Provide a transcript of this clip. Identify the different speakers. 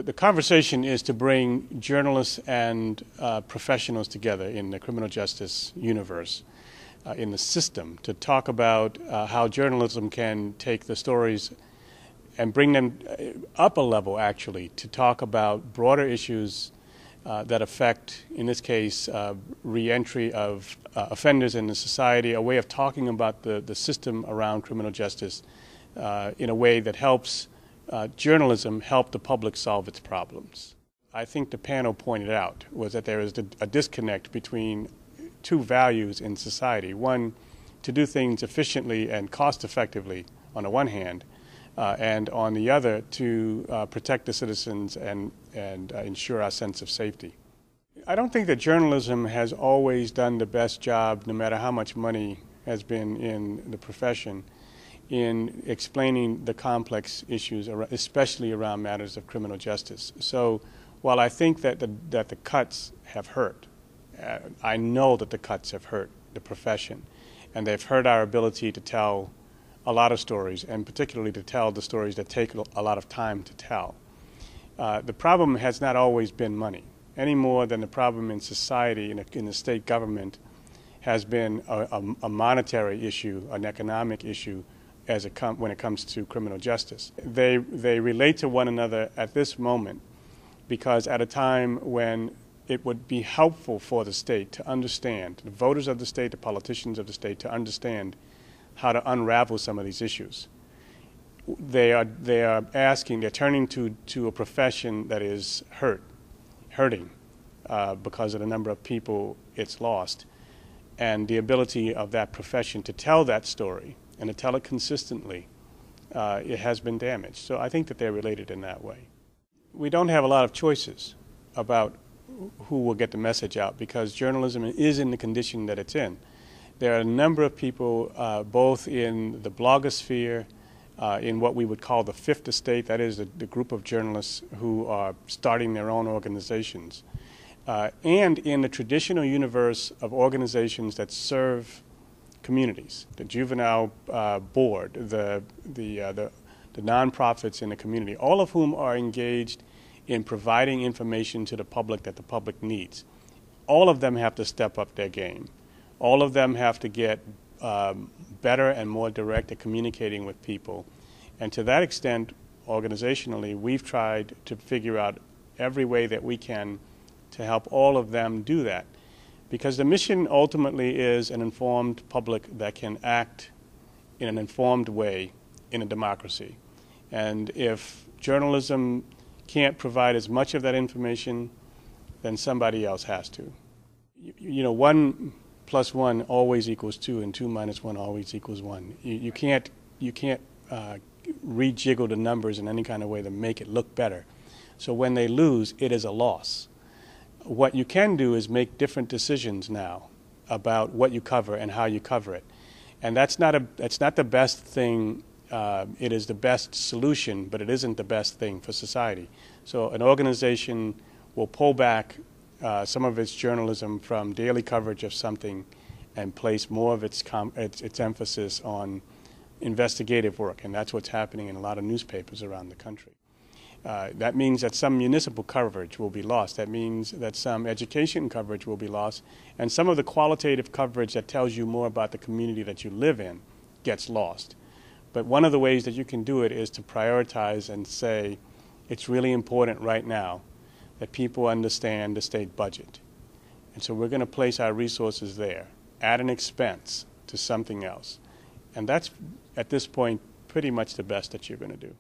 Speaker 1: the conversation is to bring journalists and professionals together in the criminal justice universe, in the system, to talk about how journalism can take the stories and bring them up a level, actually, to talk about broader issues that affect, in this case, re-entry of offenders in the society, a way of talking about the system around criminal justice in a way that helps journalism help the public solve its problems. I think the panel pointed out was that there is a disconnect between two values in society. One, to do things efficiently and cost-effectively on the one hand, and on the other, to protect the citizens and ensure our sense of safety. I don't think that journalism has always done the best job, no matter how much money has been in the profession, in explaining the complex issues, especially around matters of criminal justice. So while I think that the cuts have hurt, I know that the cuts have hurt the profession, and they've hurt our ability to tell a lot of stories, and particularly to tell the stories that take a lot of time to tell. The problem has not always been money, any more than the problem in society, in the state government, has been a monetary issue, an economic issue, when it comes to criminal justice. They relate to one another at this moment because at a time when it would be helpful for the state to understand, the voters of the state, the politicians of the state, to understand how to unravel some of these issues. They are turning to a profession that is hurting because of the number of people it's lost, and the ability of that profession to tell that story and to tell it consistently, it has been damaged. So I think that they're related in that way. We don't have a lot of choices about who will get the message out because journalism is in the condition that it's in. There are a number of people, both in the blogosphere, in what we would call the fifth estate, that is the group of journalists who are starting their own organizations, and in the traditional universe of organizations that serve communities, the juvenile board, the nonprofits in the community, all of whom are engaged in providing information to the public that the public needs. All of them have to step up their game. All of them have to get better and more direct at communicating with people. And to that extent, organizationally, we've tried to figure out every way that we can to help all of them do that. Because the mission ultimately is an informed public that can act in an informed way in a democracy. And if journalism can't provide as much of that information, then somebody else has to. You know, 1 + 1 always equals 2, and 2 - 1 always equals 1. You can't rejiggle the numbers in any kind of way to make it look better. So when they lose, it is a loss. What you can do is make different decisions now about what you cover and how you cover it. And that's not the best thing. It is the best solution, but it isn't the best thing for society. So an organization will pull back some of its journalism from daily coverage of something and place more of its emphasis on investigative work, and that's what's happening in a lot of newspapers around the country. That means that some municipal coverage will be lost. That means that some education coverage will be lost, and some of the qualitative coverage that tells you more about the community that you live in gets lost. But one of the ways that you can do it is to prioritize and say, it's really important right now that people understand the state budget. And so we're going to place our resources there at an expense to something else. And that's, at this point, pretty much the best that you're going to do.